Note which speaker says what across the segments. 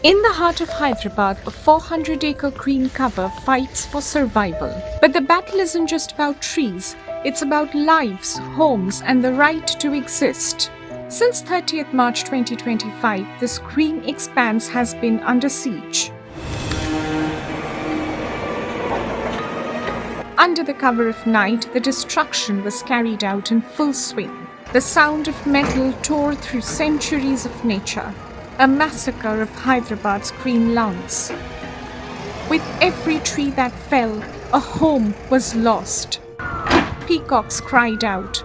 Speaker 1: In the heart of Hyderabad, a 400-acre green cover fights for survival. But the battle isn't just about trees, it's about lives, homes, and the right to exist. Since 30th March 2025, this green expanse has been under siege. Under the cover of night, the destruction was carried out in full swing. The sound of metal tore through centuries of nature. A massacre of Hyderabad's green lungs. With every tree that fell, a home was lost. Peacocks cried out.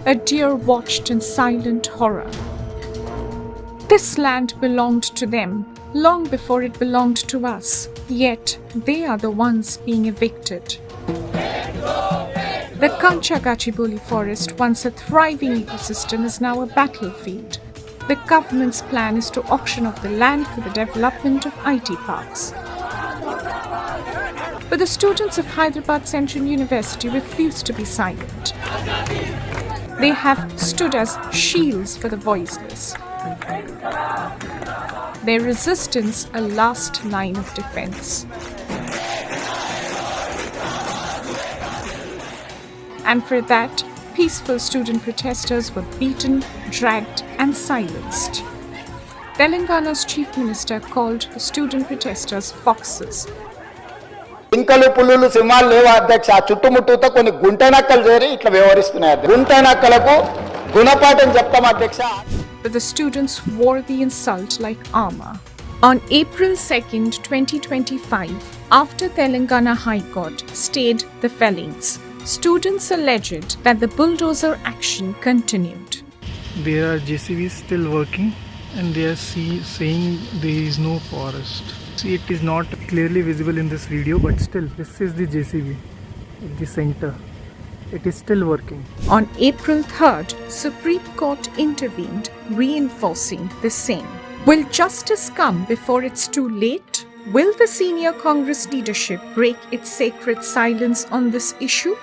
Speaker 1: A deer watched in silent horror. This land belonged to them long before it belonged to us, yet they are the ones being evicted. The Kancha Gachibowli forest, once a thriving ecosystem, is now a battlefield. The government's plan is to auction off the land for the development of IT parks. But the students of Hyderabad Central University refuse to be silent. They have stood as shields for the voiceless. Their resistance a last line of defense. And for that, peaceful student protesters were beaten, dragged, and silenced. Telangana's chief minister called the student protesters foxes.
Speaker 2: ఇంకలు పుల్లులు సింహాలు లేవా అధ్యక్ష చుట్టుముట్టుతో కొన్ని గుంట నక్కలు చేరి ఇట్లా వ్యవహరిస్తున్నాయి గుంట నక్కలకు గుణపాఠం చెప్తాం అధ్యక్ష.
Speaker 1: But the students wore the insult like armor. On April 2nd, 2025, after Telangana High Court stayed the fellings, students alleged that the bulldozer action continued.
Speaker 3: There are JCBs still working and they are saying there is no forest. See, it is not clearly visible in this video, but still this is the JCB at the center. It is still working.
Speaker 1: On April 3rd, Supreme Court intervened, reinforcing the same. Will justice come before it's too late? Will the senior Congress leadership break its sacred silence on this issue?